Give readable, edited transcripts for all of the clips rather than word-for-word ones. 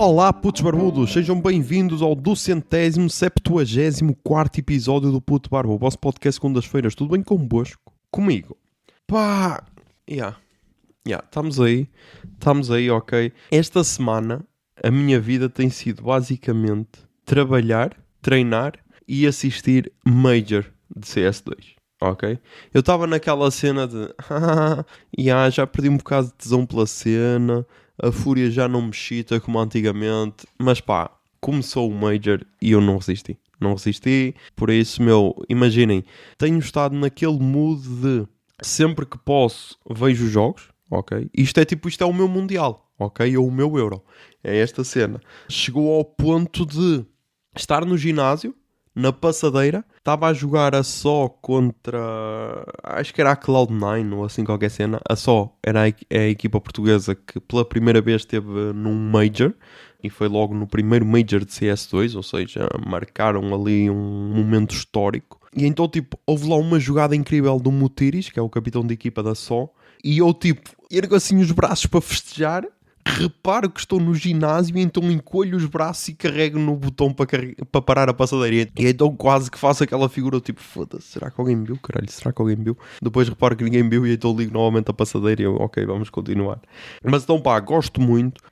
Olá putos barbudos, sejam bem-vindos ao 274º episódio do Puto Barbo, o vosso podcast segundas-feiras. Tudo bem convosco? Comigo? Pá, estamos aí, ok. Esta semana a minha vida tem sido basicamente trabalhar, treinar e assistir Major de CS2. Ok? Eu estava naquela cena de já perdi um bocado de tesão pela cena, a fúria já não me excita como antigamente, mas pá, começou o Major e eu não resisti, por isso, imaginem, tenho estado naquele mood de sempre que posso vejo os jogos, ok? Isto é o meu Mundial, ok? Ou o meu Euro, é esta cena. Chegou ao ponto de estar no ginásio, na passadeira, estava a jogar a só contra, acho que era a Cloud9 ou assim qualquer cena. A só era a equipa portuguesa que pela primeira vez esteve num Major e foi logo no primeiro Major de CS2, ou seja, marcaram ali um momento histórico. E então houve lá uma jogada incrível do Mutiris, que é o capitão de equipa da só, e eu ergo assim os braços para festejar. Reparo que estou no ginásio e então encolho os braços e carrego no botão para parar a passadeira. E então quase que faço aquela figura foda-se, será que alguém me viu? Caralho, será que alguém me viu? Depois reparo que ninguém me viu e então ligo novamente a passadeira e eu, ok, vamos continuar. Mas então gosto muito.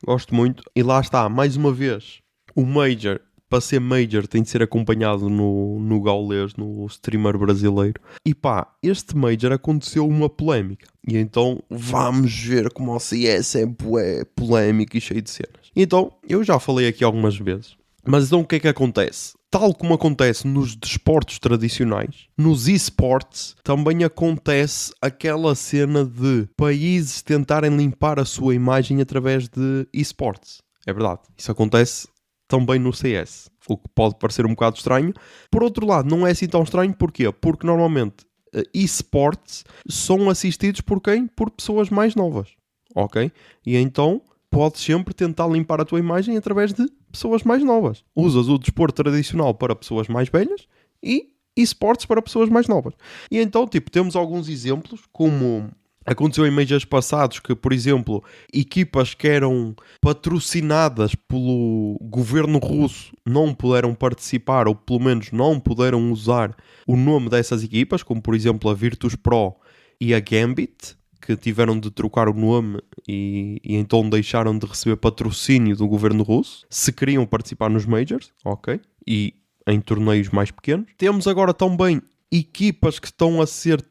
E lá está, mais uma vez, o Major. Para ser Major tem de ser acompanhado no gaulês, no streamer brasileiro. E este Major aconteceu uma polémica. E então vamos ver como o CS é bué polémico e cheio de cenas. E então, eu já falei aqui algumas vezes. Mas então o que é que acontece? Tal como acontece nos desportos tradicionais, nos esportes também acontece aquela cena de países tentarem limpar a sua imagem através de esportes. É verdade, isso acontece também no CS, o que pode parecer um bocado estranho. Por outro lado, não é assim tão estranho, porquê? Porque normalmente esportes são assistidos por quem? Por pessoas mais novas, ok? E então podes sempre tentar limpar a tua imagem através de pessoas mais novas. Usas o desporto tradicional para pessoas mais velhas e esportes para pessoas mais novas. E então, temos alguns exemplos, como aconteceu em Majors passados que, por exemplo, equipas que eram patrocinadas pelo governo russo não puderam participar, ou pelo menos não puderam usar o nome dessas equipas, como por exemplo a Virtus.pro e a Gambit, que tiveram de trocar o nome e então deixaram de receber patrocínio do governo russo, se queriam participar nos Majors, ok? E em torneios mais pequenos. Temos agora também equipas que estão a ser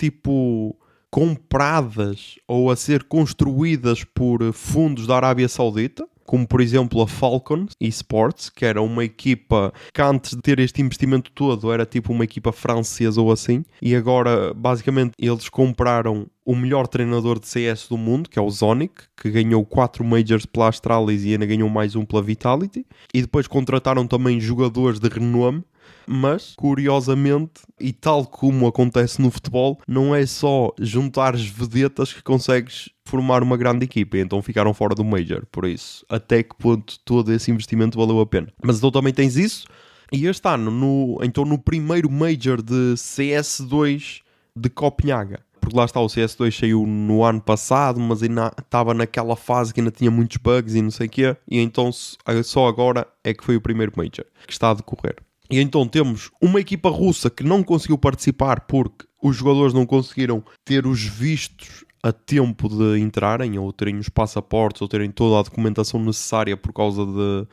compradas ou a ser construídas por fundos da Arábia Saudita, como por exemplo a Falcon Esports, que era uma equipa que antes de ter este investimento todo era uma equipa francesa ou assim, e agora basicamente eles compraram o melhor treinador de CS do mundo, que é o Zonic, que ganhou 4 Majors pela Astralis e ainda ganhou mais um pela Vitality, e depois contrataram também jogadores de renome. Mas, curiosamente, e tal como acontece no futebol, não é só juntares vedetas que consegues formar uma grande equipa, e então ficaram fora do Major. Por isso, até que ponto todo esse investimento valeu a pena. Mas então também tens isso, e este ano, no primeiro Major de CS2 de Copenhaga, porque lá está, o CS2 saiu no ano passado, mas ainda estava naquela fase que ainda tinha muitos bugs e não sei o quê, e então só agora é que foi o primeiro Major que está a decorrer. E então temos uma equipa russa que não conseguiu participar porque os jogadores não conseguiram ter os vistos a tempo de entrarem, ou terem os passaportes, ou terem toda a documentação necessária por causa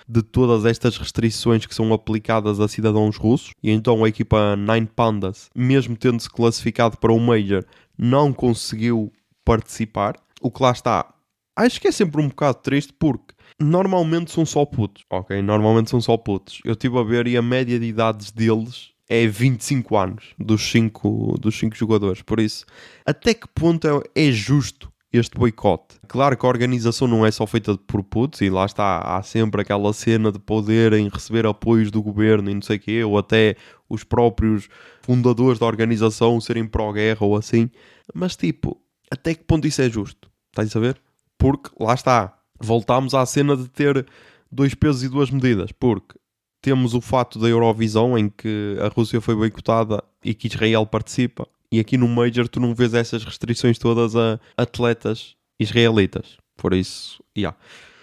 de todas estas restrições que são aplicadas a cidadãos russos. E então a equipa Nine Pandas, mesmo tendo-se classificado para o Major, não conseguiu participar. O que lá está, acho que é sempre um bocado triste porque normalmente são só putos, ok? Normalmente são só putos. Eu estive a ver e a média de idades deles é 25 anos dos 5 jogadores. Por isso, até que ponto é justo este boicote? Claro que a organização não é só feita por putos e lá está, há sempre aquela cena de poderem receber apoios do governo e não sei o quê, ou até os próprios fundadores da organização serem pró-guerra ou assim. Mas até que ponto isso é justo? Estás a ver? Porque lá está. Voltámos à cena de ter 2 pesos e 2 medidas, porque temos o fato da Eurovisão em que a Rússia foi boicotada e que Israel participa, e aqui no Major tu não vês essas restrições todas a atletas israelitas. Por isso,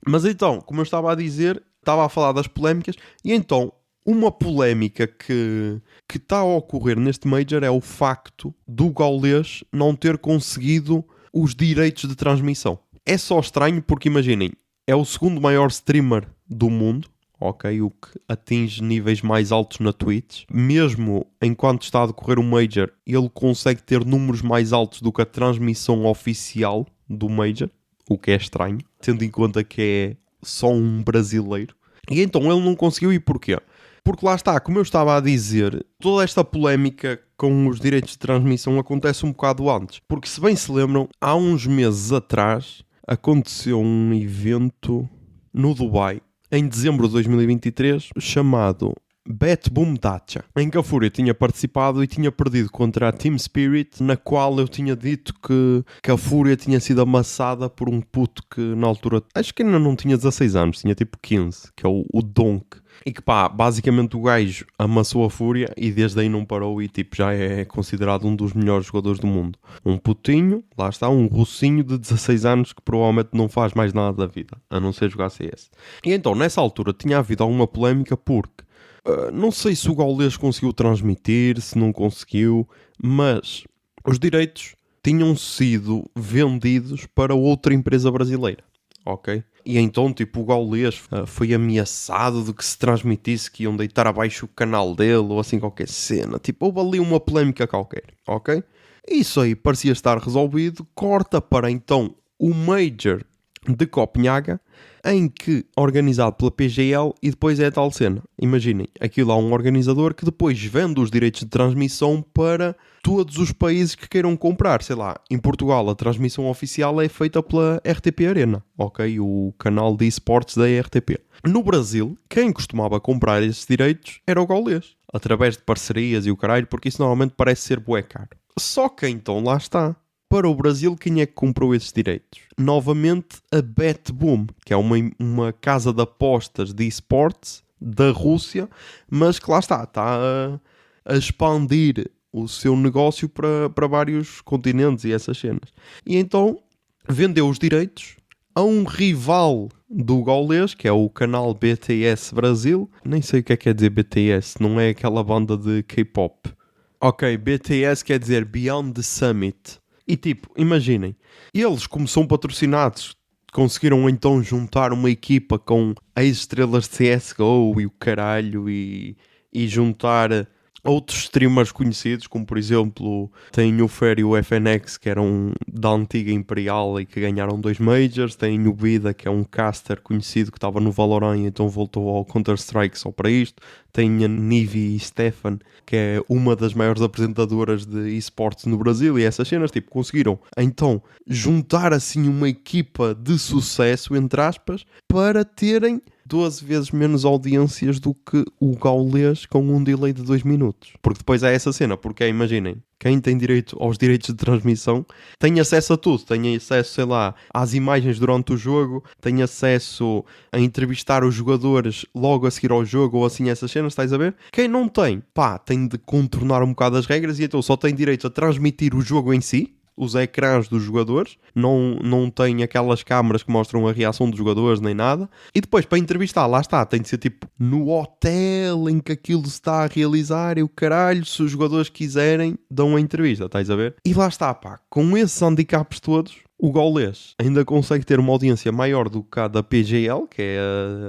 Mas então, como eu estava a dizer, estava a falar das polémicas, e então uma polémica que está a ocorrer neste Major é o facto do Gaules não ter conseguido os direitos de transmissão. É só estranho porque, imaginem, é o segundo maior streamer do mundo, ok? O que atinge níveis mais altos na Twitch. Mesmo enquanto está a decorrer o Major, ele consegue ter números mais altos do que a transmissão oficial do Major, o que é estranho, tendo em conta que é só um brasileiro. E então ele não conseguiu, e porquê? Porque lá está, como eu estava a dizer, toda esta polémica com os direitos de transmissão acontece um bocado antes. Porque, se bem se lembram, há uns meses atrás aconteceu um evento no Dubai, em dezembro de 2023, chamado Bet Boom Dacha, em que a Fúria tinha participado e tinha perdido contra a Team Spirit, na qual eu tinha dito que a Fúria tinha sido amassada por um puto que na altura, acho que ainda não tinha 16 anos, tinha tipo 15, que é o Donk. E que pá, basicamente o gajo amassou a Fúria e desde aí não parou e tipo já é considerado um dos melhores jogadores do mundo. Um putinho, lá está, um russinho de 16 anos que provavelmente não faz mais nada da vida, a não ser jogar CS. E então nessa altura tinha havido alguma polémica porque não sei se o Gaules conseguiu transmitir, se não conseguiu, mas os direitos tinham sido vendidos para outra empresa brasileira, ok? E então, tipo, o Gaules foi ameaçado de que se transmitisse que iam deitar abaixo o canal dele ou assim qualquer cena. Tipo, houve ali uma polémica qualquer, ok? Isso aí parecia estar resolvido. Corta para então o Major de Copenhaga, em que, organizado pela PGL, e depois é a tal cena. Imaginem, aquilo há um organizador que depois vende os direitos de transmissão para todos os países que queiram comprar. Sei lá, em Portugal a transmissão oficial é feita pela RTP Arena, ok? O canal de esportes da RTP. No Brasil, quem costumava comprar esses direitos era o Gaules, através de parcerias e o caralho, porque isso normalmente parece ser bué caro. Só que então lá está. Para o Brasil, quem é que comprou esses direitos? Novamente, a BetBoom, que é uma casa de apostas de esportes da Rússia, mas que lá está a expandir o seu negócio para vários continentes e essas cenas. E então, vendeu os direitos a um rival do Gaules, que é o canal BTS Brasil. Nem sei o que é quer dizer BTS, não é aquela banda de K-pop. Ok, BTS quer dizer Beyond the Summit. E tipo, imaginem, eles como são patrocinados, conseguiram então juntar uma equipa com ex-estrelas de CSGO e o caralho e juntar outros streamers conhecidos, como por exemplo tem o Fer e o FNX, que eram da antiga Imperial e que ganharam 2 Majors. Tem o Vida, que é um caster conhecido que estava no Valorant e então voltou ao Counter-Strike só para isto. Tem a Nivi e Stefan, que é uma das maiores apresentadoras de esportes no Brasil, e essas cenas, tipo, conseguiram então juntar assim uma equipa de sucesso, entre aspas, para terem 12 vezes menos audiências do que o Gaules com um delay de 2 minutos. Porque depois há essa cena, porque imaginem, quem tem direito aos direitos de transmissão tem acesso a tudo. Tem acesso, sei lá, às imagens durante o jogo, tem acesso a entrevistar os jogadores logo a seguir ao jogo ou assim essas cenas, estás a ver? Quem não tem, pá, tem de contornar um bocado as regras e então só tem direito a transmitir o jogo em si, os ecrãs dos jogadores, não tem aquelas câmaras que mostram a reação dos jogadores nem nada. E depois para entrevistar, lá está, tem de ser tipo no hotel em que aquilo se está a realizar e o caralho, se os jogadores quiserem dão a entrevista, estás a ver? E lá está, pá, com esses handicaps todos, o Gaules ainda consegue ter uma audiência maior do que a da PGL, que é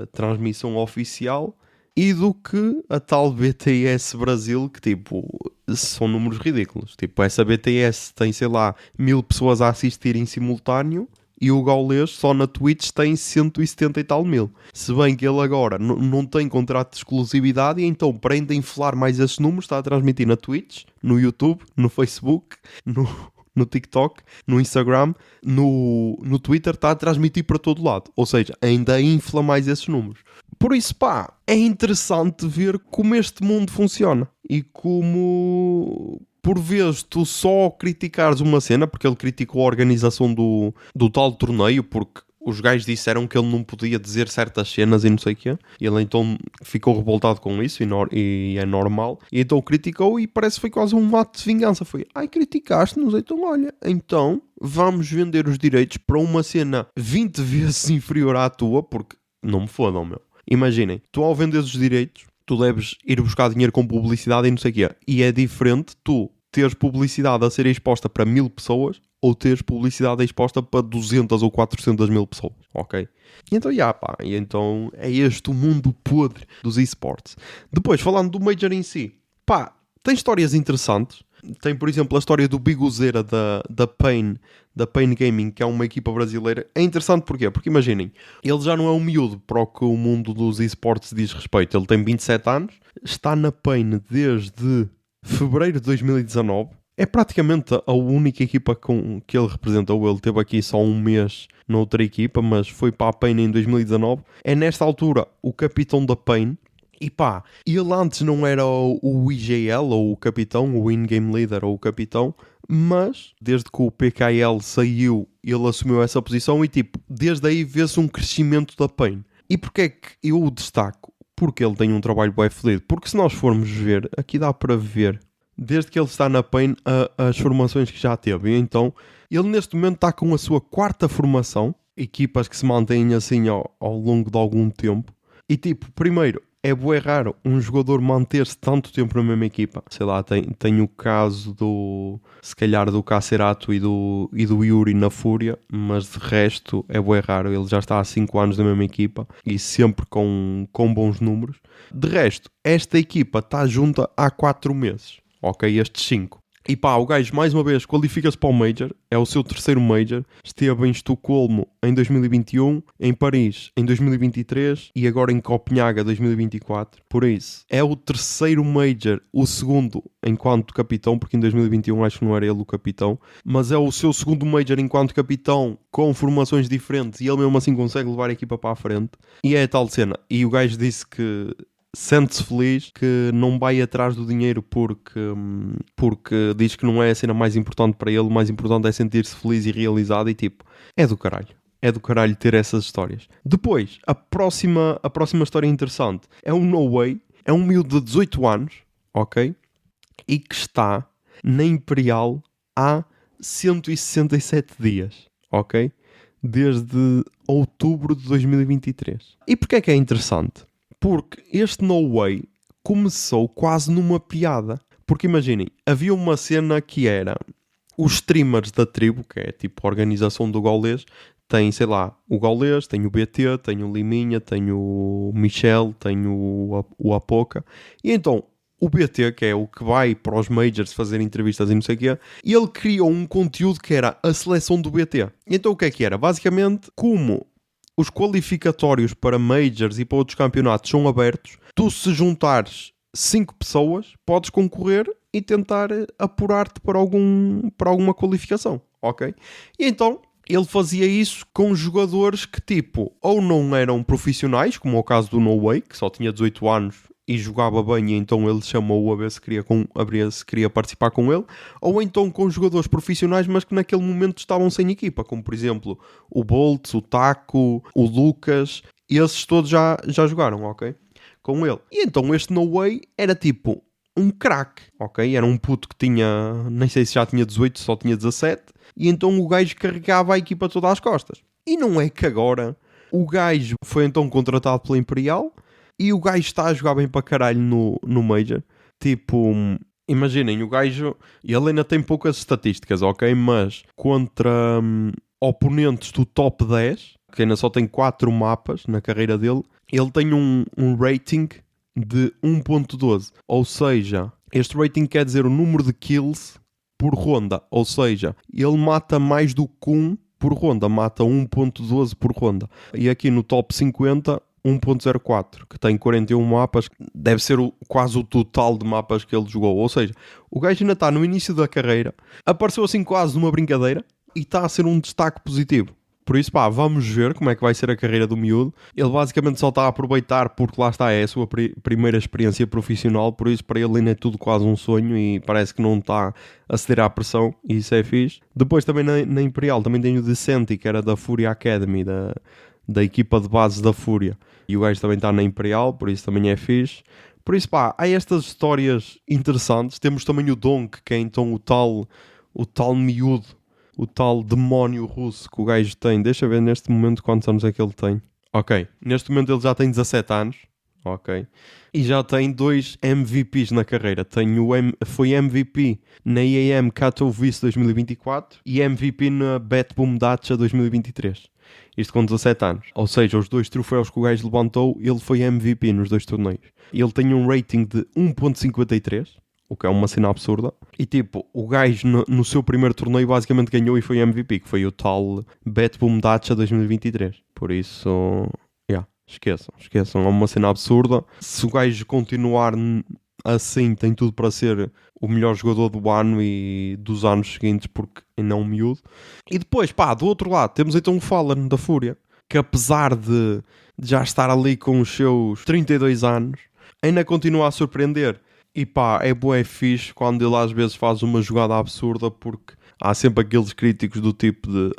a transmissão oficial, e do que a tal BTS Brasil, que tipo, são números ridículos. Tipo, essa BTS tem, sei lá, 1000 pessoas a assistir em simultâneo e o Gaules só na Twitch tem 170 e tal mil. Se bem que ele agora não tem contrato de exclusividade e então, para ainda inflar mais esses números, está a transmitir na Twitch, no YouTube, no Facebook, no TikTok, no Instagram, no Twitter, está a transmitir para todo lado. Ou seja, ainda infla mais esses números. Por isso, pá, é interessante ver como este mundo funciona. E como, por vezes, tu só criticares uma cena, porque ele criticou a organização do tal torneio, porque os gajos disseram que ele não podia dizer certas cenas e não sei o quê. E ele então ficou revoltado com isso e é normal. E então criticou e parece que foi quase um ato de vingança. Foi, ai, criticaste-nos, então olha, então vamos vender os direitos para uma cena 20 vezes inferior à tua, porque não me fodam, meu. Imaginem, tu ao venderes os direitos, tu deves ir buscar dinheiro com publicidade e não sei o quê. E é diferente tu teres publicidade a ser exposta para 1000 pessoas ou teres publicidade exposta para 200 ou 400 mil pessoas, ok? E então, e então é este o mundo podre dos esportes. Depois, falando do Major em si, tem histórias interessantes. Tem, por exemplo, a história do Biguzeira da Pain Gaming, que é uma equipa brasileira. É interessante porquê? Porque imaginem, ele já não é um miúdo para o que o mundo dos esportes diz respeito. Ele tem 27 anos, está na Pain desde fevereiro de 2019. É praticamente a única equipa que ele representou. Ele teve aqui só um mês noutra equipa, mas foi para a Pain em 2019. É nesta altura o capitão da Pain. E ele antes não era o IGL ou o capitão, o in-game leader ou o capitão, mas desde que o PKL saiu, ele assumiu essa posição e desde aí vê-se um crescimento da Pain. E porquê é que eu o destaco? Porque ele tem um trabalho bem fluido. Porque se nós formos ver, aqui dá para ver, desde que ele está na Pain, as formações que já teve. E então, ele neste momento está com a sua 4ª formação, equipas que se mantêm assim ao longo de algum tempo. E primeiro, é bué raro um jogador manter-se tanto tempo na mesma equipa. Sei lá, tem o caso se calhar do Cacerato e do Yuri na Fúria, mas de resto é bué raro. Ele já está há 5 anos na mesma equipa e sempre com bons números. De resto, esta equipa está junta há 4 meses, ok? Estes 5. E o gajo mais uma vez qualifica-se para o Major, é o seu 3º Major, esteve em Estocolmo em 2021, em Paris em 2023 e agora em Copenhaga 2024. Por isso, é o 3º Major, o 2º enquanto capitão, porque em 2021 acho que não era ele o capitão, mas é o seu 2º Major enquanto capitão com formações diferentes e ele mesmo assim consegue levar a equipa para a frente. E é a tal cena. E o gajo disse que sente-se feliz, que não vai atrás do dinheiro porque diz que não é a cena mais importante para ele. O mais importante é sentir-se feliz e realizado e é do caralho. É do caralho ter essas histórias. Depois, a próxima história interessante é o No Way. É um miúdo de 18 anos, ok? E que está na Imperial há 167 dias, ok? Desde outubro de 2023. E porquê é que é interessante? Porque este No Way começou quase numa piada. Porque imaginem, havia uma cena que era os streamers da tribo, que é a organização do Gaulês, tem, sei lá, o Gaulês, tem o BT, tem o Liminha, tem o Michel, tem o Apoca. E então, o BT, que é o que vai para os Majors fazer entrevistas e não sei o quê, ele criou um conteúdo que era a seleção do BT. E então o que é que era? Basicamente, como os qualificatórios para Majors e para outros campeonatos são abertos, tu se juntares 5 pessoas, podes concorrer e tentar apurar-te para alguma qualificação, ok? E então, ele fazia isso com jogadores que ou não eram profissionais, como é o caso do No Way, que só tinha 18 anos e jogava bem, e então ele chamou-o a ver se queria participar com ele, ou então com jogadores profissionais, mas que naquele momento estavam sem equipa, como por exemplo o Boltz, o Taco, o Lucas, e esses todos já jogaram, ok? Com ele. E então este No Way era um craque, ok? Era um puto que tinha, nem sei se já tinha 18, só tinha 17, e então o gajo carregava a equipa toda às costas. E não é que agora o gajo foi então contratado pela Imperial e o gajo está a jogar bem para caralho no Major. Imaginem, o gajo, ele ainda tem poucas estatísticas, ok? Mas contra oponentes do top 10, que ainda só tem 4 mapas na carreira dele, ele tem um rating de 1.12. Ou seja, este rating quer dizer o número de kills por ronda. Ou seja, ele mata mais do que 1 por ronda. Mata 1.12 por ronda. E aqui no top 50, 1.04, que tem 41 mapas. Deve ser quase o total de mapas que ele jogou. Ou seja, o gajo ainda está no início da carreira. Apareceu assim quase numa brincadeira. E está a ser um destaque positivo. Por isso, vamos ver como é que vai ser a carreira do miúdo. Ele basicamente só está a aproveitar porque lá está, é a sua primeira experiência profissional, por isso para ele ainda é tudo quase um sonho e parece que não está a ceder à pressão, e isso é fixe. Depois também na Imperial também tem o Decenti, que era da Fúria Academy, da equipa de base da Fúria. E o gajo também está na Imperial, por isso também é fixe. Por isso, há estas histórias interessantes. Temos também o Donk, que é então o tal miúdo, o tal demónio russo que o gajo tem. Deixa ver neste momento quantos anos é que ele tem. Ok. Neste momento ele já tem 17 anos. Ok. E já tem 2 MVPs na carreira. Foi MVP na IAM Katowice 2024 e MVP na Bet Boom Dacha 2023. Isto com 17 anos. Ou seja, os 2 troféus que o gajo levantou, ele foi MVP nos 2 torneios. Ele tem um rating de 1.53, o que é uma cena absurda. E tipo, o gajo no seu primeiro torneio basicamente ganhou e foi MVP, que foi o tal Bet Boom Dacha 2023. Por isso... Esqueçam, é uma cena absurda. Se o gajo continuar assim, tem tudo para ser o melhor jogador do ano e dos anos seguintes, porque ainda é um miúdo. E depois, do outro lado, temos então o Fallen da Fúria, que apesar de já estar ali com os seus 32 anos, ainda continua a surpreender. E é bué fixe quando ele às vezes faz uma jogada absurda, porque há sempre aqueles críticos do tipo de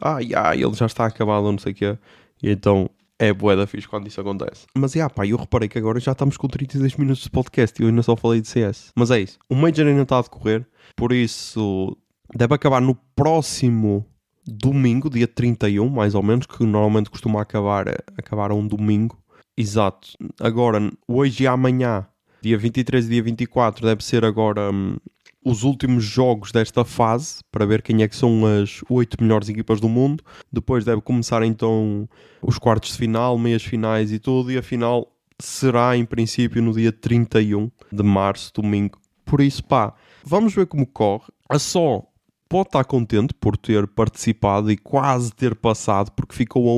ele já está acabado, não sei o quê. E então... é bué da fixe quando isso acontece. Mas eu reparei que agora já estamos com 32 minutos de podcast e eu ainda só falei de CS. Mas é isso. O Major ainda está a decorrer, por isso deve acabar no próximo domingo, dia 31, mais ou menos, que normalmente costuma acabar a um domingo. Exato. Agora, hoje e amanhã, dia 23 e dia 24, deve ser agora... os últimos jogos desta fase, para ver quem é que são as 8 melhores equipas do mundo. Depois deve começar então os quartos de final, meias finais e tudo, e a final será em princípio no dia 31 de março, domingo. Por isso, vamos ver como corre. A Só pode estar contente por ter participado e quase ter passado, porque ficou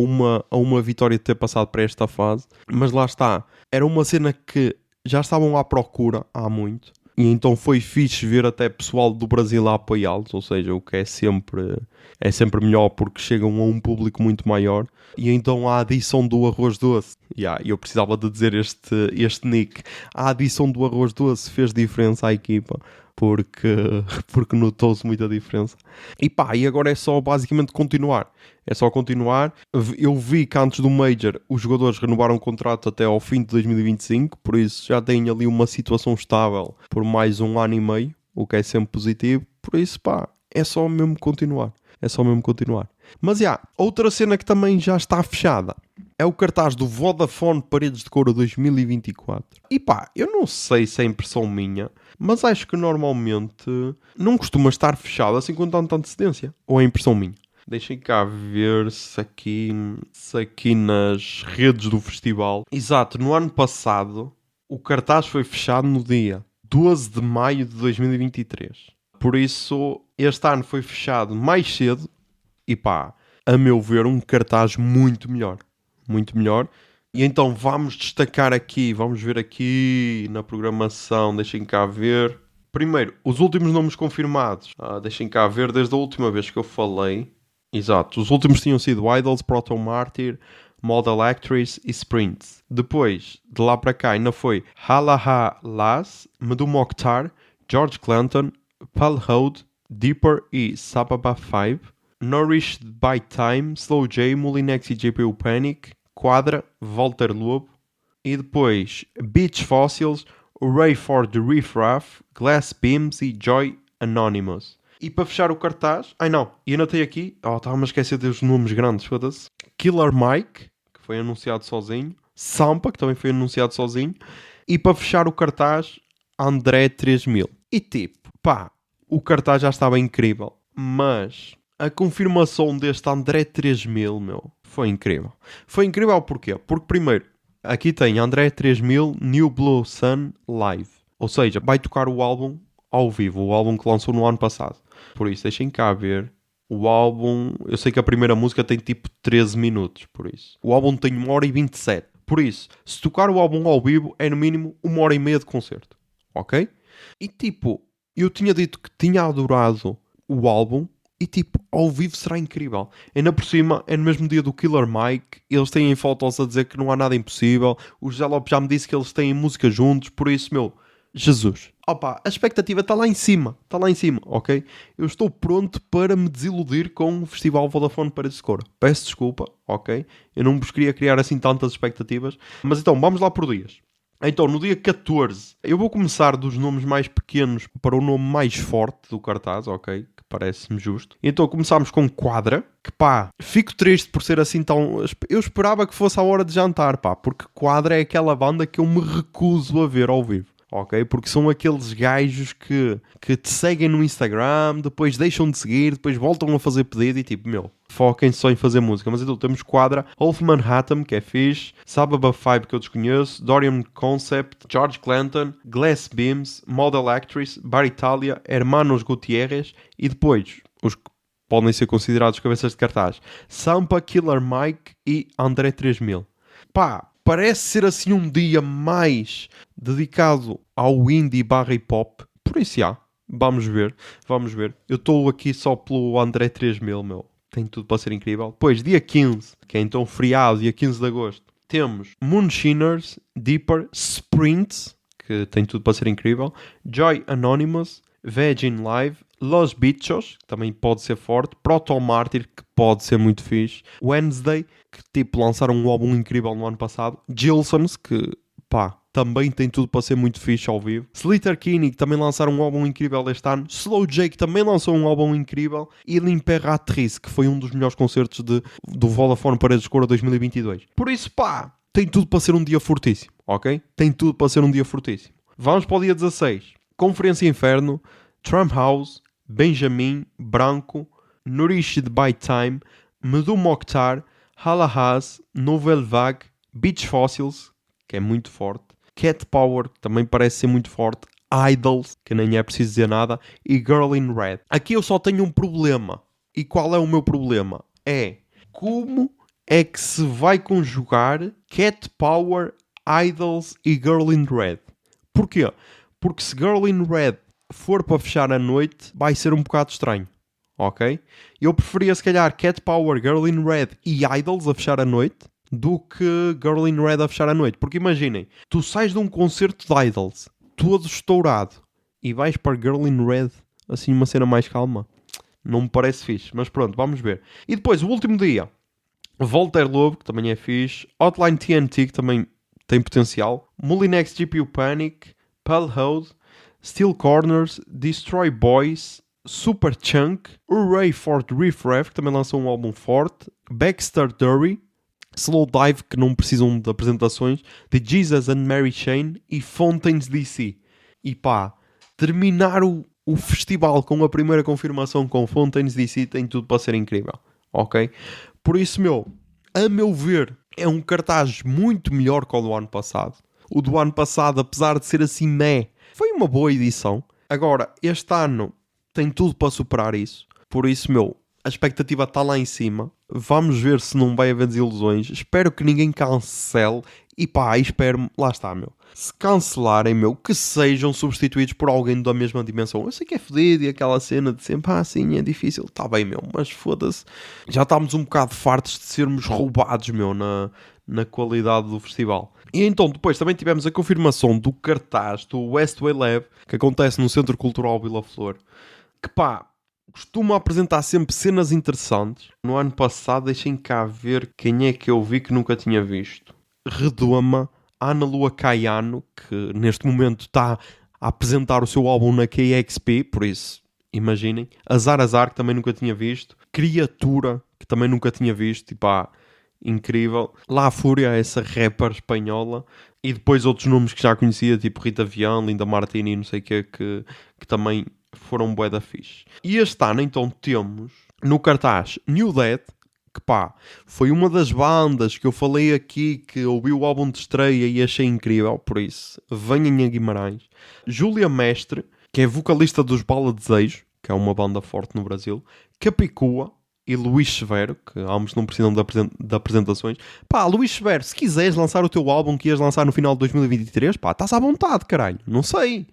a uma vitória de ter passado para esta fase. Mas lá está, era uma cena que já estavam à procura há muito. E então foi fixe ver até pessoal do Brasil a apoiá-los, ou seja, o que é sempre melhor porque chegam a um público muito maior. E então a adição do arroz doce, eu precisava de dizer este nick, a adição do arroz doce fez diferença à equipa, porque notou-se muita diferença. E agora é só basicamente continuar. É só continuar. Eu vi que antes do Major os jogadores renovaram o contrato até ao fim de 2025, por isso já têm ali uma situação estável por mais 1 ano e meio, o que é sempre positivo. Por isso, é só mesmo continuar. Mas outra cena que também já está fechada é o cartaz do Vodafone Paredes de Couro 2024. E eu não sei se é impressão minha, mas acho que normalmente não costuma estar fechado assim com tanta antecedência. Ou é impressão minha? Deixem cá ver se aqui nas redes do festival. Exato, no ano passado o cartaz foi fechado no dia 12 de maio de 2023. Por isso, este ano foi fechado mais cedo e a meu ver, um cartaz muito melhor. Muito melhor. E então vamos destacar aqui, vamos ver aqui na programação, deixem cá ver. Primeiro, os últimos nomes confirmados. Deixem cá ver desde a última vez que eu falei. Exato, os últimos tinham sido Idols, Proto Martyr, Model Actress e Sprint. Depois, de lá para cá, ainda foi Halaha Las, Medu Mokhtar, George Clanton, Pal Hode, Deeper e Sababa 5, Nourished by Time, Slow J, Molinex e JPU Panic, Quadra, Walter Lobo, e depois Beach Fossils, Ray for the Riff Raff, Glass Beams e Joy Anonymous. E para fechar o cartaz... e anotei aqui... estava-me a esquecer dos nomes grandes, foda-se. Killer Mike, que foi anunciado sozinho. Sampa, que também foi anunciado sozinho. E para fechar o cartaz, André 3000. E tipo, o cartaz já estava incrível. Mas a confirmação deste André 3000, foi incrível. Foi incrível porquê? Porque primeiro, aqui tem André 3000 New Blue Sun Live. Ou seja, vai tocar o álbum ao vivo, o álbum que lançou no ano passado. Por isso, deixem cá ver. O álbum... eu sei que a primeira música tem tipo 13 minutos, por isso. O álbum tem 1h27. Por isso, se tocar o álbum ao vivo, é no mínimo 1h30 de concerto. Ok? E tipo, eu tinha dito que tinha adorado o álbum e tipo, ao vivo será incrível. Ainda por cima, é no mesmo dia do Killer Mike. Eles têm fotos a dizer que não há nada impossível. O José Lopes já me disse que eles têm música juntos. Por isso, Jesus. A expectativa está lá em cima, ok? Eu estou pronto para me desiludir com o Festival Vodafone Paredes de Couro. Peço desculpa, ok? Eu não vos queria criar assim tantas expectativas. Mas então, vamos lá por dias. Então, no dia 14, eu vou começar dos nomes mais pequenos para o nome mais forte do cartaz, ok? Que parece-me justo. Então, começámos com Quadra, que pá, fico triste por ser assim tão... Eu esperava que fosse a hora de jantar, pá, porque Quadra é aquela banda que eu me recuso a ver ao vivo. Ok? Porque são aqueles gajos que te seguem no Instagram, depois deixam de seguir, depois voltam a fazer pedido e tipo, meu, foquem-se só em fazer música. Mas então temos Quadra, Wolf Manhattan, que é fixe, Sababa 5, que eu desconheço, Dorian Concept, George Clanton, Glass Beams, Model Actress, Bar Italia, Hermanos Gutierrez e depois os que podem ser considerados cabeças de cartaz, Sampa, Killer Mike e André 3000. Pá, parece ser assim um dia mais dedicado ao indie barra hip hop. Por isso, já. Vamos ver. Vamos ver. Eu estou aqui só pelo André 3000, meu. Tem tudo para ser incrível. Depois, dia 15, que é então feriado, dia 15 de agosto, temos Moonshiners, Deeper, Sprints, que tem tudo para ser incrível, Joy Anonymous, Virgin Live, Los Bichos, que também pode ser forte, Proto Martyr, que pode ser muito fixe, Wednesday, que tipo lançaram um álbum incrível no ano passado, Gilsons, que pá, também tem tudo para ser muito fixe ao vivo, Slater Kinney, que também lançaram um álbum incrível este ano, Slow J, que também lançou um álbum incrível, e L'Imperatrice, que foi um dos melhores concertos do Vodafone Paredes de Cora 2022. Por isso, pá, tem tudo para ser um dia fortíssimo, ok? Tem tudo para ser um dia fortíssimo. Vamos para o dia 16. Conferência Inferno, Tram House, Benjamin, Branco, Nourished by Time, Medu Mokhtar, Halahaz, Nouvelle Vague, Beach Fossils, que é muito forte, Cat Power, que também parece ser muito forte, Idols, que nem é preciso dizer nada, e Girl in Red. Aqui eu só tenho um problema. E qual é o meu problema? É como é que se vai conjugar Cat Power, Idols e Girl in Red? Porquê? Porque se Girl in Red for para fechar a noite, vai ser um bocado estranho. Ok? Eu preferia se calhar Cat Power, Girl in Red e Idols a fechar a noite do que Girl in Red a fechar a noite. Porque imaginem, tu sais de um concerto de Idols todo estourado e vais para Girl in Red, assim uma cena mais calma. Não me parece fixe, mas pronto, vamos ver. E depois, o último dia, Voltaire Lobe, que também é fixe, Hotline TNT, que também tem potencial, Molinex GPU Panic, Palhode, Steel Corners, Destroy Boys, Super Chunk, Hooray for the Riff Raff, que também lançou um álbum forte, Baxter Dury, Slow Dive, que não precisam de apresentações, The Jesus and Mary Chain e Fountains DC. E pá, terminar o festival com a primeira confirmação com Fountains DC tem tudo para ser incrível, ok? Por isso, a meu ver, é um cartaz muito melhor que o do ano passado. O do ano passado, apesar de ser assim foi uma boa edição. Agora, este ano tem tudo para superar isso. Por isso, a expectativa está lá em cima. Vamos ver se não vai haver desilusões. Espero que ninguém cancele. E pá, espero, lá está, se cancelarem, que sejam substituídos por alguém da mesma dimensão. Eu sei que é fedido e aquela cena de sempre, sim, é difícil. Está bem, mas foda-se. Já estamos um bocado fartos de sermos roubados, na qualidade do festival. E então depois também tivemos a confirmação do cartaz do Westway Lab, que acontece no Centro Cultural Vila Flor, que pá, costuma apresentar sempre cenas interessantes. No ano passado, deixem cá ver quem é que eu vi que nunca tinha visto. Redoma, Ana Lua Caiano, que neste momento está a apresentar o seu álbum na KXP, por isso, imaginem. Azar Azar, que também nunca tinha visto. Criatura, que também nunca tinha visto, e pá, incrível. La Fúria, essa rapper espanhola. E depois outros nomes que já conhecia, tipo Rita Vian, Linda Martini e não sei o que também foram bué da fixe. E este ano, então, temos no cartaz New Dead, que pá, foi uma das bandas que eu falei aqui, que ouvi o álbum de estreia e achei incrível, por isso, venham a Guimarães. Júlia Mestre, que é vocalista dos Bala Desejo, que é uma banda forte no Brasil. Capicua e Luís Severo, que ambos não precisam de apresentações. Pá, Luís Severo, se quiseres lançar o teu álbum que ias lançar no final de 2023, pá, estás à vontade, caralho. Não sei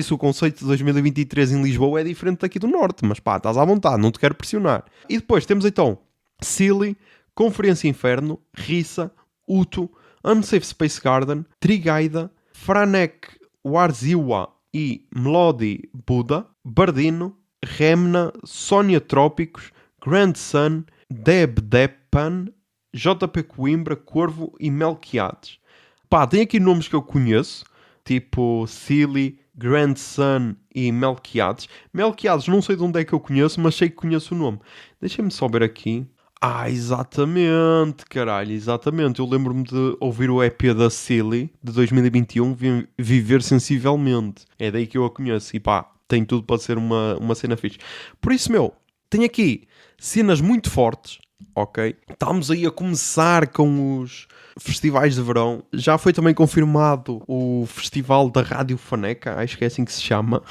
se o conceito de 2023 em Lisboa é diferente daqui do Norte, mas pá, estás à vontade, não te quero pressionar. E depois temos então Silly, Conferência Inferno, Rissa, Uto, Unsafe Space Garden, Trigaida, Franek Warziwa e Melody Buda, Bardino, Remna, Sónia Trópicos, Grand Sun, Deb Depan, JP Coimbra, Corvo e Melquiades. Pá, tem aqui nomes que eu conheço, tipo Silly, Grandson e Melquiades. Melquiades não sei de onde é que eu conheço, mas sei que conheço o nome. Deixem-me só ver aqui. Ah, exatamente, caralho, exatamente. Eu lembro-me de ouvir o EP da Silly, de 2021, Viver Sensivelmente. É daí que eu a conheço. E pá, tem tudo para ser uma cena fixe. Por isso, meu, tem aqui cenas muito fortes, ok? Estamos aí a começar com os festivais de verão. Já foi também confirmado o festival da Rádio Faneca, acho que é assim que se chama.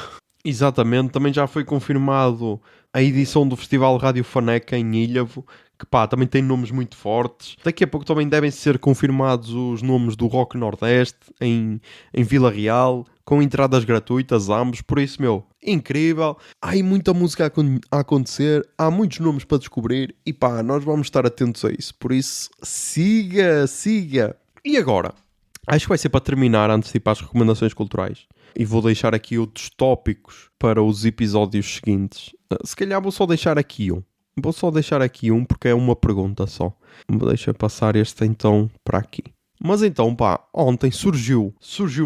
Exatamente, também já foi confirmado a edição do Festival Rádio Faneca em Ilhavo, que pá, também tem nomes muito fortes. Daqui a pouco também devem ser confirmados os nomes do Rock Nordeste em Vila Real, com entradas gratuitas ambos, por isso, meu, incrível. Há aí muita música a acontecer, há muitos nomes para descobrir e pá, nós vamos estar atentos a isso. Por isso, siga, siga. E agora? Acho que vai ser para terminar antes de ir para as recomendações culturais. E vou deixar aqui outros tópicos para os episódios seguintes. Se calhar vou só deixar aqui um. Vou só deixar aqui um porque é uma pergunta só. Deixa passar este então para aqui. Mas então, pá, ontem surgiu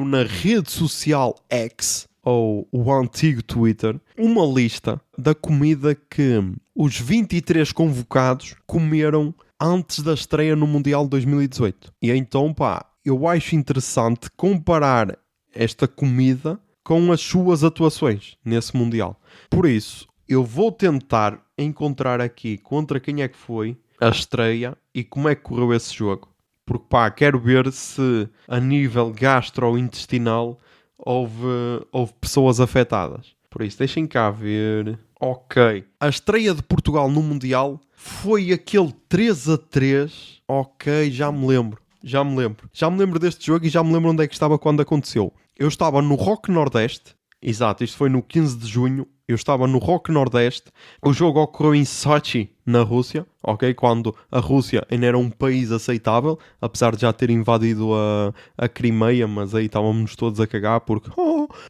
na rede social X, ou o antigo Twitter, uma lista da comida que os 23 convocados comeram antes da estreia no Mundial 2018. E então, pá, eu acho interessante comparar esta comida com as suas atuações nesse Mundial. Por isso, eu vou tentar encontrar aqui contra quem é que foi a estreia e como é que correu esse jogo. Porque pá, quero ver se a nível gastrointestinal houve pessoas afetadas. Por isso, deixem cá ver. Ok. A estreia de Portugal no Mundial foi aquele 3-3. Ok, já me lembro. Já me lembro deste jogo e já me lembro onde é que estava quando aconteceu. Eu estava no Rock Nordeste. Exato, isto foi no 15 de junho. Eu estava no Rock Nordeste. O jogo ocorreu em Sochi, na Rússia, ok? Quando a Rússia ainda era um país aceitável, apesar de já ter invadido a Crimeia, mas aí estávamos todos a cagar porque,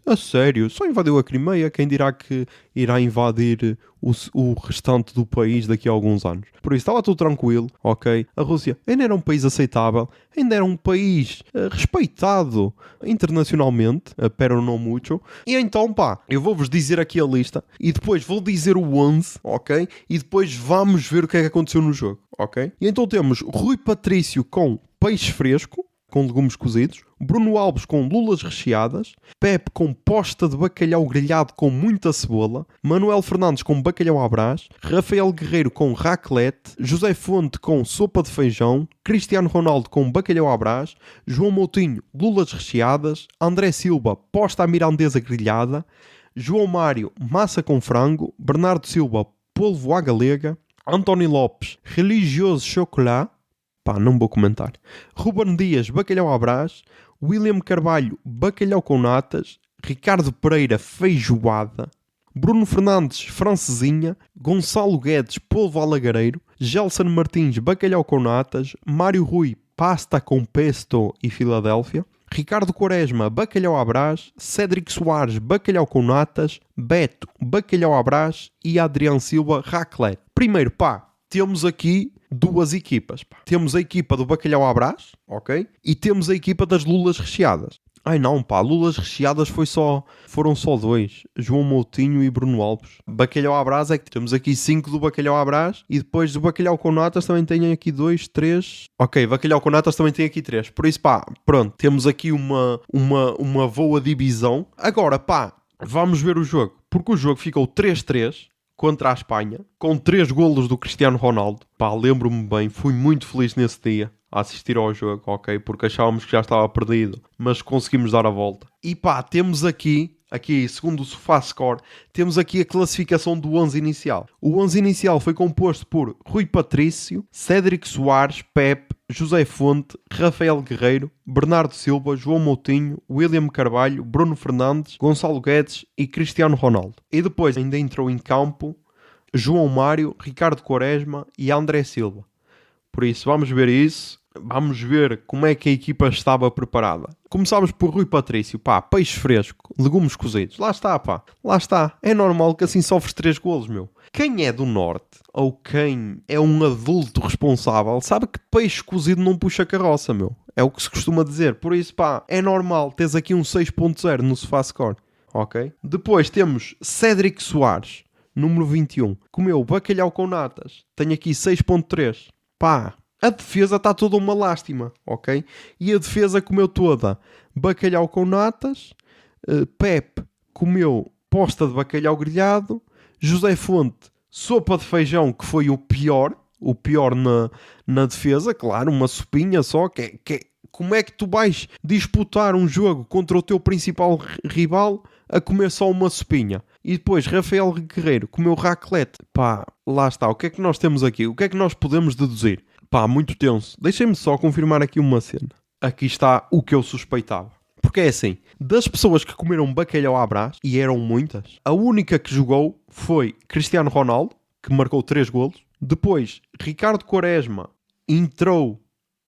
a sério, só invadiu a Crimeia, quem dirá que irá invadir o restante do país daqui a alguns anos? Por isso, estava tudo tranquilo, ok? A Rússia ainda era um país aceitável, ainda era um país respeitado internacionalmente, pero não muito. E então, pá, eu vou-vos dizer aqui a lista e depois vou dizer o 11, ok? E depois vamos ver o que é que aconteceu no jogo, ok? E então temos Rui Patrício com peixe fresco, com legumes cozidos, Bruno Alves com lulas recheadas, Pepe com posta de bacalhau grelhado com muita cebola, Manuel Fernandes com bacalhau à Brás, Rafael Guerreiro com raclette, José Fonte com sopa de feijão, Cristiano Ronaldo com bacalhau à Brás, João Moutinho lulas recheadas, André Silva posta à mirandesa grelhada, João Mário massa com frango, Bernardo Silva polvo à galega, António Lopes religioso chocolate, pá, não vou comentar. Ruben Dias, bacalhau à Brás. William Carvalho, bacalhau com natas. Ricardo Pereira, feijoada. Bruno Fernandes, francesinha. Gonçalo Guedes, polvo alagareiro. Gelson Martins, bacalhau com natas. Mário Rui, pasta com pesto e Filadélfia. Ricardo Quaresma, bacalhau à Brás. Cédric Soares, bacalhau com natas. Beto, bacalhau à Brás. E Adriano Silva, raclette. Primeiro, pá, temos aqui duas equipas. Pá. Temos a equipa do bacalhau à Brás, ok? E temos a equipa das lulas recheadas. Ai não, pá, lulas recheadas foram só dois. João Moutinho e Bruno Alves. Bacalhau à Brás é que temos aqui 5 do bacalhau à Brás. E depois do bacalhau com natas também tem aqui 2, 3. Ok, bacalhau com natas também tem aqui 3. Por isso, pá, pronto. Temos aqui uma boa divisão. Agora, pá, vamos ver o jogo. Porque o jogo ficou 3-3. Contra a Espanha, com 3 golos do Cristiano Ronaldo. Pá, lembro-me bem, fui muito feliz nesse dia a assistir ao jogo, ok? Porque achávamos que já estava perdido, mas conseguimos dar a volta. E pá, temos aqui, segundo o SofaScore, temos aqui a classificação do 11 inicial. O 11 inicial foi composto por Rui Patrício, Cédric Soares, Pepe, José Fonte, Rafael Guerreiro, Bernardo Silva, João Moutinho, William Carvalho, Bruno Fernandes, Gonçalo Guedes e Cristiano Ronaldo. E depois ainda entrou em campo João Mário, Ricardo Quaresma e André Silva. Por isso, vamos ver isso. Vamos ver como é que a equipa estava preparada. Começámos por Rui Patrício. Pá, peixe fresco, legumes cozidos. Lá está, pá. Lá está. É normal que assim sofres 3 golos, meu. Quem é do Norte, ou quem é um adulto responsável, sabe que peixe cozido não puxa carroça, meu. É o que se costuma dizer. Por isso, pá, é normal. Tens aqui um 6.0 no SofaScore, ok? Depois temos Cédric Soares, número 21. Comeu bacalhau com natas. Tenho aqui 6.3. Pá, a defesa está toda uma lástima, ok? E a defesa comeu toda bacalhau com natas. Pepe comeu posta de bacalhau grelhado. José Fonte, sopa de feijão, que foi o pior na defesa, claro, uma sopinha só, como é que tu vais disputar um jogo contra o teu principal rival a comer só uma sopinha? E depois, Rafael Guerreiro comeu raclette. Pá, lá está, o que é que nós temos aqui? O que é que nós podemos deduzir? Pá, muito tenso. Deixem-me só confirmar aqui uma cena. Aqui está o que eu suspeitava. Porque é assim, das pessoas que comeram bacalhau à Brás, e eram muitas, a única que jogou foi Cristiano Ronaldo, que marcou 3 golos. Depois, Ricardo Quaresma entrou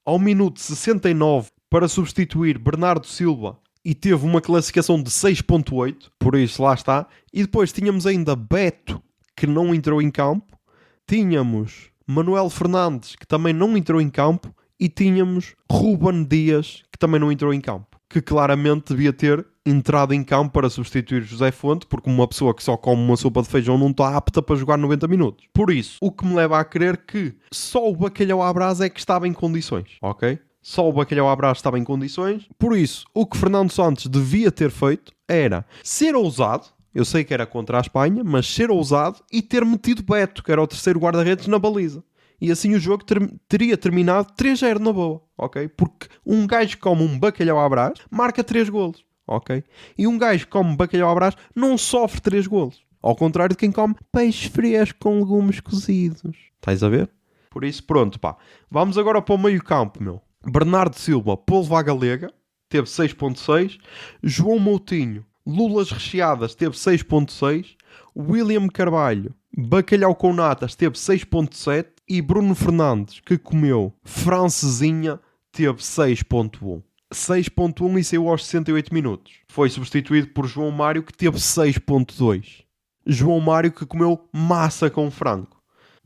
ao minuto 69 para substituir Bernardo Silva e teve uma classificação de 6.8, por isso lá está. E depois tínhamos ainda Beto, que não entrou em campo. Tínhamos Manuel Fernandes, que também não entrou em campo. E tínhamos Ruben Dias, que também não entrou em campo, que claramente devia ter entrado em campo para substituir José Fonte, porque uma pessoa que só come uma sopa de feijão não está apta para jogar 90 minutos. Por isso, o que me leva a crer que só o bacalhau à Brás é que estava em condições, ok? Só o bacalhau à Brás estava em condições. Por isso, o que Fernando Santos devia ter feito era ser ousado. Eu sei que era contra a Espanha, mas ser ousado e ter metido Beto, que era o terceiro guarda-redes, na baliza. E assim o jogo teria terminado 3-0 na boa, ok? Porque um gajo que come um bacalhau à Brás marca 3 golos, ok? E um gajo que come bacalhau à Brás não sofre 3 golos. Ao contrário de quem come peixe fresco com legumes cozidos. Estás a ver? Por isso, pronto, pá. Vamos agora para o meio campo, meu. Bernardo Silva, polvo galega, teve 6.6. João Moutinho, lulas recheadas, teve 6.6. William Carvalho, bacalhau com natas, teve 6.7. E Bruno Fernandes, que comeu francesinha, teve 6.1. 6.1 e saiu aos 68 minutos. Foi substituído por João Mário, que teve 6.2. João Mário, que comeu massa com frango.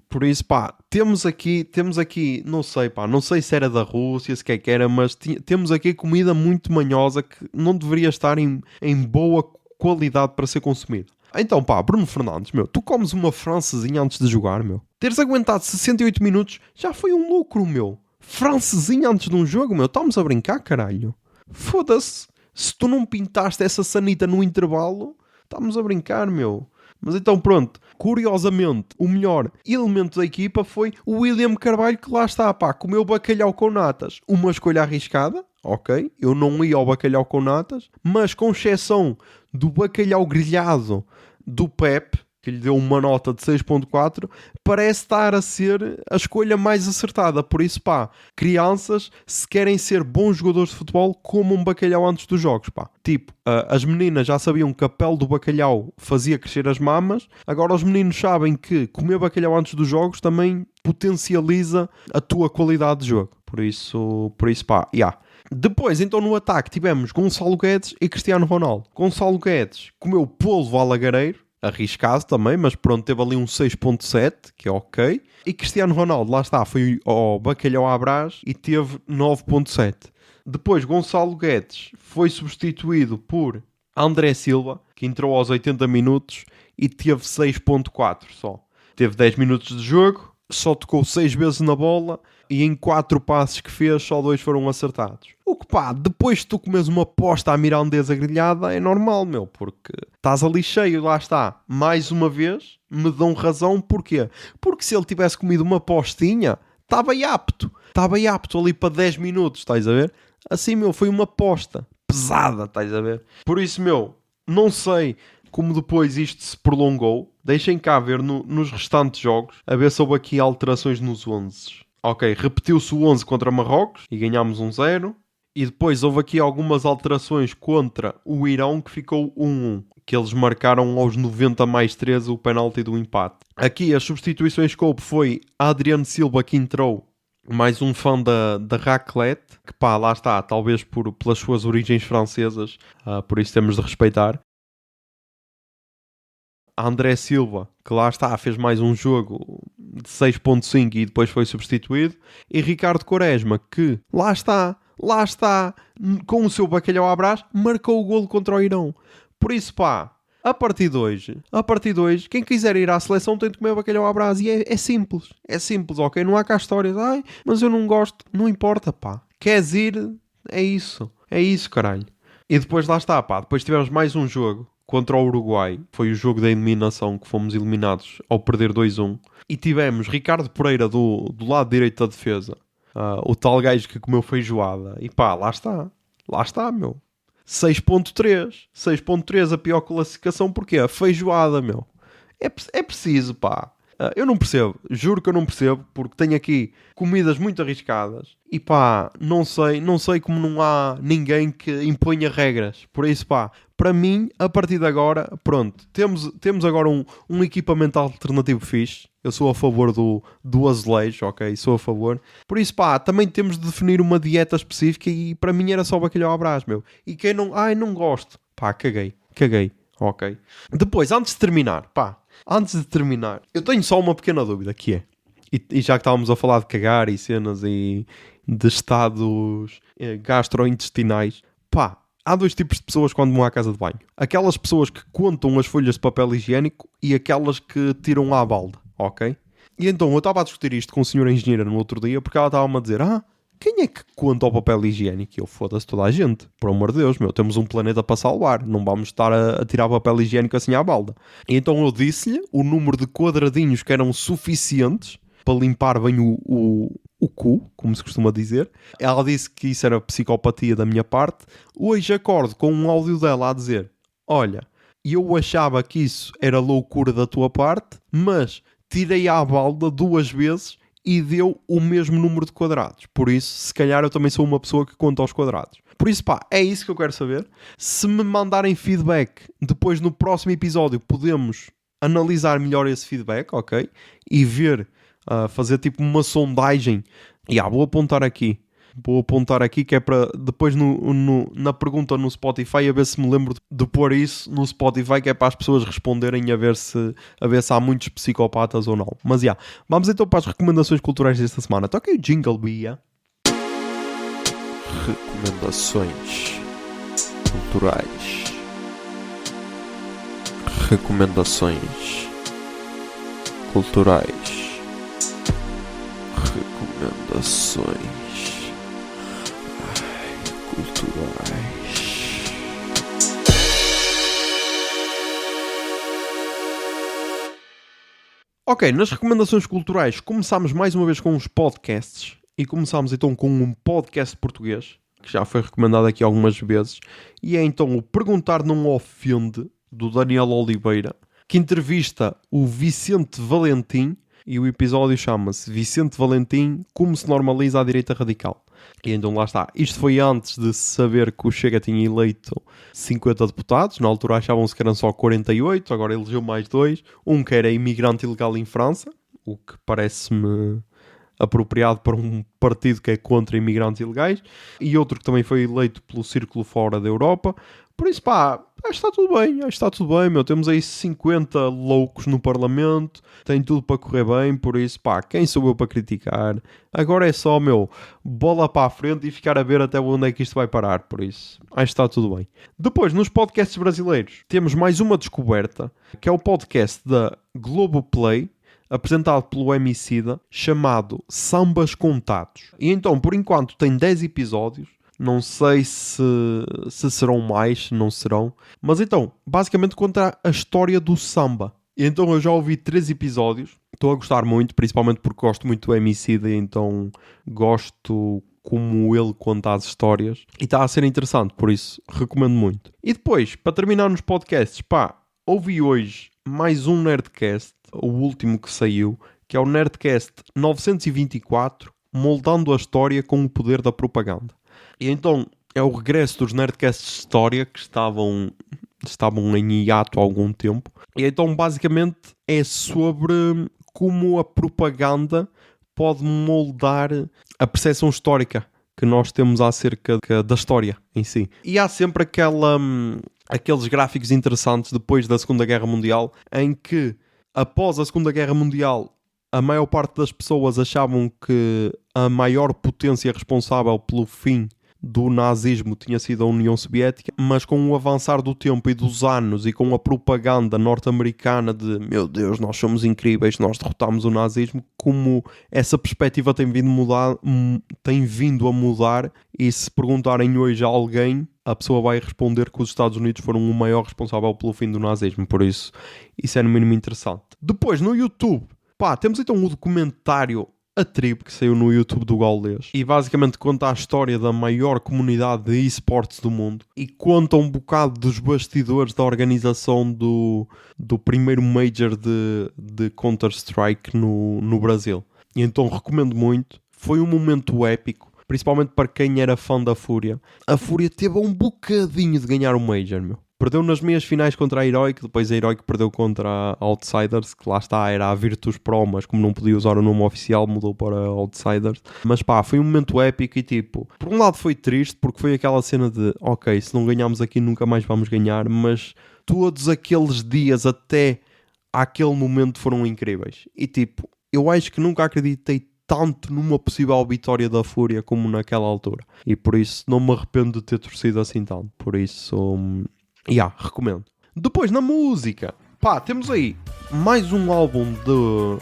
Por isso, pá, temos aqui, não sei, pá, não sei se era da Rússia, se que era, mas temos aqui comida muito manhosa que não deveria estar em boa qualidade para ser consumida. Então, pá, Bruno Fernandes, meu, tu comes uma francesinha antes de jogar, meu. Teres aguentado 68 minutos já foi um lucro, meu. Francesinha antes de um jogo, meu. Estamos a brincar, caralho. Foda-se. Se tu não pintaste essa sanita no intervalo, estamos a brincar, meu. Mas então, pronto. Curiosamente, o melhor elemento da equipa foi o William Carvalho, que lá está, pá. Comeu bacalhau com natas. Uma escolha arriscada, ok. Eu não ia ao bacalhau com natas, mas com exceção do bacalhau grelhado do Pep, que lhe deu uma nota de 6.4, parece estar a ser a escolha mais acertada. Por isso, pá, crianças, se querem ser bons jogadores de futebol, comam bacalhau antes dos jogos, pá. Tipo, as meninas já sabiam que a pele do bacalhau fazia crescer as mamas, agora os meninos sabem que comer bacalhau antes dos jogos também potencializa a tua qualidade de jogo. Por isso pá, yeah. Depois, então, no ataque tivemos Gonçalo Guedes e Cristiano Ronaldo. Gonçalo Guedes comeu polvo alagareiro, arriscado também, mas pronto, teve ali um 6.7, que é ok. E Cristiano Ronaldo, lá está, foi ao bacalhau à Brás e teve 9.7. Depois, Gonçalo Guedes foi substituído por André Silva, que entrou aos 80 minutos e teve 6.4 só. Teve 10 minutos de jogo, só tocou 6 vezes na bola e em 4 passes que fez, só 2 foram acertados. O que pá, depois de tu comes uma posta à mirandesa grelhada, é normal, meu, porque estás ali cheio, lá está. Mais uma vez, me dão razão, porquê? Porque se ele tivesse comido uma postinha, estava apto ali para 10 minutos, estás a ver? Assim, meu, foi uma posta pesada, estás a ver? Por isso, meu, não sei como depois isto se prolongou. Deixem cá ver nos restantes jogos, a ver se houve aqui alterações nos 11. Ok, repetiu-se o 11 contra Marrocos e ganhámos 1-0. E depois houve aqui algumas alterações contra o Irão, que ficou 1-1. Que eles marcaram aos 90 mais 13 o penalti do empate. Aqui as substituições que houve foi Adriano Silva, que entrou, mais um fã da raclette, que pá, lá está, talvez pelas suas origens francesas, por isso temos de respeitar. André Silva, que lá está, fez mais um jogo de 6.5 e depois foi substituído. E Ricardo Quaresma, que lá está, com o seu bacalhau à Brás, marcou o golo contra o Irão. Por isso, pá, a partir de hoje, quem quiser ir à seleção tem de comer bacalhau à Brás. E é simples, ok? Não há cá histórias, ai, mas eu não gosto. Não importa, pá. Queres ir? É isso, caralho. E depois lá está, pá, depois tivemos mais um jogo contra o Uruguai. Foi o jogo da eliminação, que fomos eliminados ao perder 2-1. E tivemos Ricardo Pereira do lado direito da defesa. O tal gajo que comeu feijoada. E pá, lá está, meu. 6.3 a pior classificação, porque a feijoada, meu. É preciso, pá. Eu não percebo, juro que eu não percebo, porque tenho aqui comidas muito arriscadas e pá, não sei como não há ninguém que imponha regras. Por isso, pá, para mim, a partir de agora, pronto, temos agora um equipamento alternativo fixe. Eu sou a favor do azulejo, ok? Sou a favor. Por isso, pá, também temos de definir uma dieta específica e para mim era só bacalhau à Brás, meu. E quem não, não gosto, pá, caguei, ok? Depois, antes de terminar, eu tenho só uma pequena dúvida, que é, e já que estávamos a falar de cagar e cenas e de estados gastrointestinais, pá, há dois tipos de pessoas quando vão à casa de banho. Aquelas pessoas que contam as folhas de papel higiênico e aquelas que tiram à balda, ok? E então eu estava a discutir isto com a senhora engenheira no outro dia, porque ela estava-me a dizer, quem é que conta o papel higiênico? E eu, foda-se toda a gente. Por amor de Deus, meu, temos um planeta para salvar. Não vamos estar a tirar papel higiênico assim à balda. E então eu disse-lhe o número de quadradinhos que eram suficientes para limpar bem o cu, como se costuma dizer. Ela disse que isso era psicopatia da minha parte. Hoje acordo com um áudio dela a dizer, olha, eu achava que isso era loucura da tua parte, mas tirei à balda 2 vezes e deu o mesmo número de quadrados. Por isso, se calhar eu também sou uma pessoa que conta aos quadrados. Por isso, pá, é isso que eu quero saber. Se me mandarem feedback, depois no próximo episódio podemos analisar melhor esse feedback, ok? E ver, fazer tipo uma sondagem. Vou apontar aqui que é para depois na pergunta no Spotify a ver se me lembro de pôr isso no Spotify, que é para as pessoas responderem a ver se há muitos psicopatas ou não. Mas vamos então para as recomendações culturais desta semana. Toca aí o jingle, Bia. Recomendações culturais. Recomendações culturais. Recomendações culturais. Ok, nas recomendações culturais começámos mais uma vez com os podcasts e começámos então com um podcast português que já foi recomendado aqui algumas vezes e é então o Perguntar Não Ofende, do Daniel Oliveira, que entrevista o Vicente Valentim e o episódio chama-se Vicente Valentim, como se normaliza a direita radical. E então lá está. Isto foi antes de saber que o Chega tinha eleito 50 deputados. Na altura achavam-se que eram só 48, agora elegeu mais 2. Um que era imigrante ilegal em França, o que parece-me apropriado para um partido que é contra imigrantes ilegais. E outro que também foi eleito pelo Círculo Fora da Europa. Por isso, pá, acho que está tudo bem, meu. Temos aí 50 loucos no Parlamento, tem tudo para correr bem, por isso, pá, quem sou eu para criticar? Agora é só, meu, bola para a frente e ficar a ver até onde é que isto vai parar, por isso, acho que está tudo bem. Depois, nos podcasts brasileiros, temos mais uma descoberta, que é o podcast da Globoplay, apresentado pelo Emicida, chamado Sambas Contados. E então, por enquanto, tem 10 episódios. Não sei se serão mais, se não serão. Mas então, basicamente conta a história do samba. E então eu já ouvi 3 episódios. Estou a gostar muito, principalmente porque gosto muito do Emicida. E então gosto como ele conta as histórias. E está a ser interessante, por isso recomendo muito. E depois, para terminar nos podcasts, ouvi hoje mais um Nerdcast, o último que saiu, que é o Nerdcast 924, Moldando a História com o Poder da Propaganda. E então é o regresso dos Nerdcasts de História que estavam em hiato há algum tempo. E então basicamente é sobre como a propaganda pode moldar a percepção histórica que que nós temos acerca da história em si. E há sempre aqueles gráficos interessantes depois da Segunda Guerra Mundial, em que após a Segunda Guerra Mundial a maior parte das pessoas achavam que a maior potência responsável pelo fim do nazismo tinha sido a União Soviética, mas com o avançar do tempo e dos anos e com a propaganda norte-americana de meu Deus, nós somos incríveis, nós derrotamos o nazismo, como essa perspectiva tem vindo a mudar, e se perguntarem hoje a alguém, a pessoa vai responder que os Estados Unidos foram o maior responsável pelo fim do nazismo, por isso é no mínimo interessante. Depois, no YouTube, temos então um documentário A Tribo, que saiu no YouTube do Gaulês, e basicamente conta a história da maior comunidade de esportes do mundo e conta um bocado dos bastidores da organização do primeiro Major de Counter-Strike no Brasil. E então recomendo muito. Foi um momento épico, principalmente para quem era fã da Fúria. A Fúria teve um bocadinho de ganhar o Major, meu. Perdeu nas meias finais contra a Heroic, depois a Heroic perdeu contra a Outsiders, que lá está, era a Virtus Pro, mas como não podia usar o nome oficial, mudou para Outsiders. Mas foi um momento épico e tipo, por um lado foi triste, porque foi aquela cena de, ok, se não ganharmos aqui nunca mais vamos ganhar, mas todos aqueles dias até àquele momento foram incríveis. E tipo, eu acho que nunca acreditei tanto numa possível vitória da Fúria como naquela altura. E por isso não me arrependo de ter torcido assim tanto. Por isso... recomendo. Depois, na música, temos aí mais um álbum do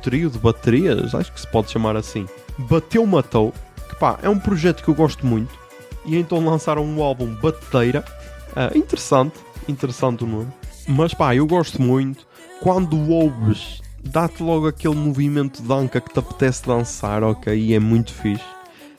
trio de baterias, acho que se pode chamar assim, Bateu Matou, que é um projeto que eu gosto muito, e então lançaram um álbum Bateira, interessante o nome, mas eu gosto muito. Quando ouves, dá-te logo aquele movimento de anca que te apetece dançar, ok, e é muito fixe.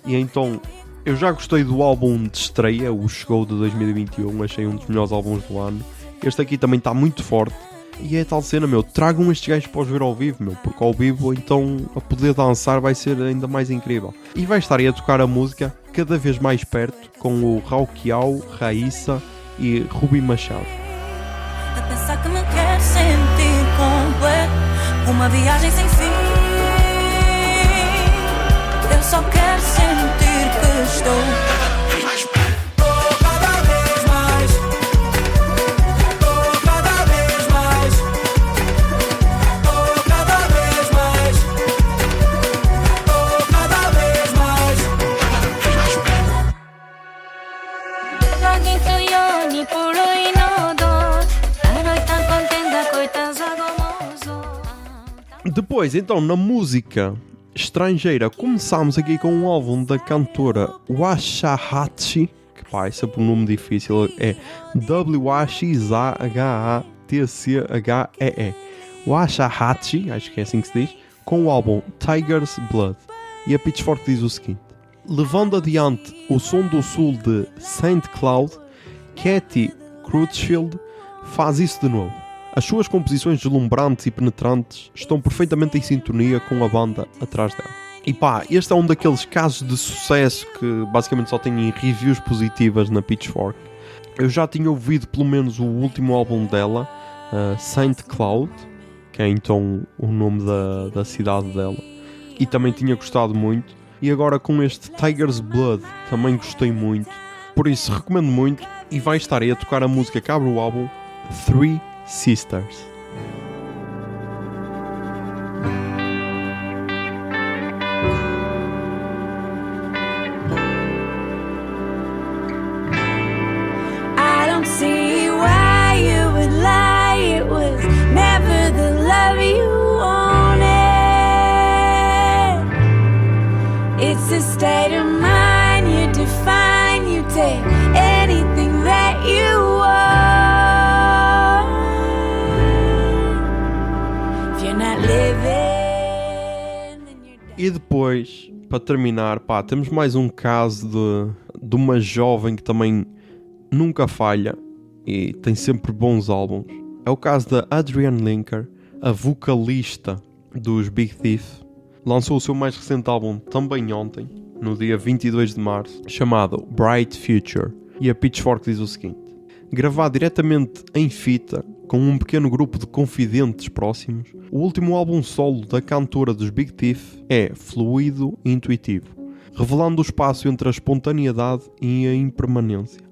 E então... eu já gostei do álbum de estreia, o Chegou de 2021, achei um dos melhores álbuns do ano. Este aqui também está muito forte. E é tal cena, tragam estes gajos para os ver ao vivo, porque ao vivo, então, a poder dançar vai ser ainda mais incrível. E vai estar aí a tocar a música cada vez mais perto, com o Rauquial, Raíssa e Rubi Machado. A pensar que me quer sentir completo, uma viagem sem fim. Eu só quero sentir que estou cada vez mais, cada vez mais, cada vez mais, cada vez mais. Lagi tuyoni puroi no do, aroi tan contenta coitas agomoso. Depois, então, na música estrangeira, começámos aqui com um álbum da cantora Waxahachie, que é sempre um nome difícil, é Waxahachee, Waxahachie, acho que é assim que se diz, com o álbum Tiger's Blood. E a Pitchfork diz o seguinte: levando adiante o som do sul de St. Cloud, Katie Crutchfield faz isso de novo. As suas composições deslumbrantes e penetrantes estão perfeitamente em sintonia com a banda atrás dela. E este é um daqueles casos de sucesso que basicamente só tem reviews positivas na Pitchfork. Eu já tinha ouvido pelo menos o último álbum dela, St. Cloud, que é então o nome da cidade dela, e também tinha gostado muito. E agora com este Tiger's Blood também gostei muito, por isso recomendo muito. E vai estar aí a tocar a música que abre o álbum, Three Sisters. I don't see why you would lie. It was never the love you wanted. It's a state of mind you define. You take anything that you want. E depois, para terminar, temos mais um caso de uma jovem que também nunca falha e tem sempre bons álbuns. É o caso da Adrienne Lenker, a vocalista dos Big Thief. Lançou o seu mais recente álbum também ontem, no dia 22 de março, chamado Bright Future. E a Pitchfork diz o seguinte: gravado diretamente em fita, com um pequeno grupo de confidentes próximos, o último álbum solo da cantora dos Big Thief é fluido e intuitivo, revelando o espaço entre a espontaneidade e a impermanência.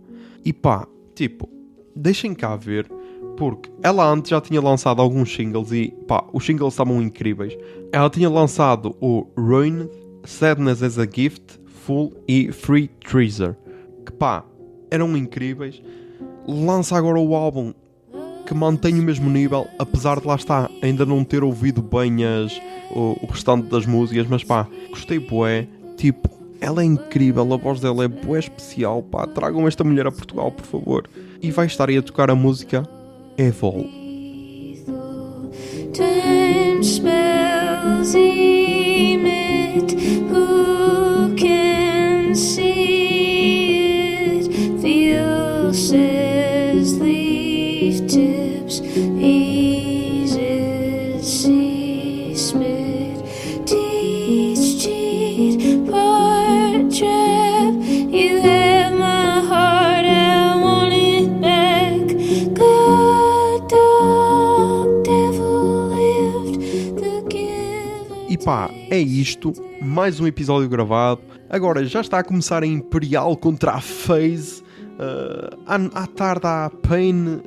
E pá, tipo, deixem cá ver, porque ela antes já tinha lançado alguns singles e pá, os singles estavam incríveis. Ela tinha lançado o Ruined, Sadness as a Gift, Full e Free Treasure, que pá, eram incríveis. Lança agora o álbum que mantém o mesmo nível, apesar de lá estar, ainda não ter ouvido bem o restante das músicas, mas pá, gostei bué, tipo, ela é incrível, a voz dela é bué especial, pá, tragam esta mulher a Portugal, por favor. E vai estar aí a tocar a música Evol. Time spells emit, who can see it? Feel says leaf tips, eases sea smith, teach cheat, part trap. You have my heart, I want it back. God, dog, devil lived the giver. E pá, é isto, mais um episódio gravado. Agora já está a começar a Imperial contra a FaZe. À tarde há a Pain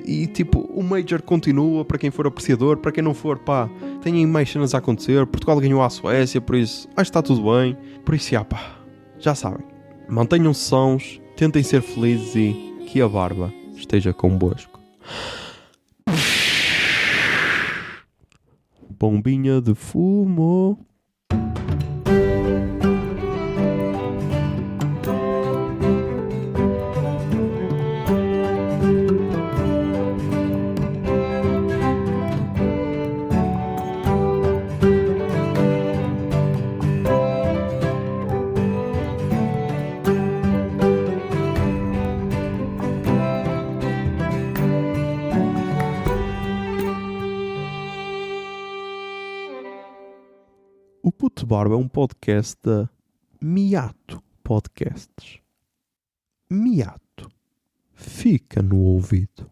e tipo, o Major continua para quem for apreciador, para quem não for, pá, tem mais cenas a acontecer. Portugal ganhou à Suécia, por isso acho que está tudo bem. Por isso, pá, já sabem, mantenham-se sãos, tentem ser felizes e que a barba esteja convosco. Bombinha de fumo. O Puto Barba é um podcast da Miato Podcasts. Miato. Fica no ouvido.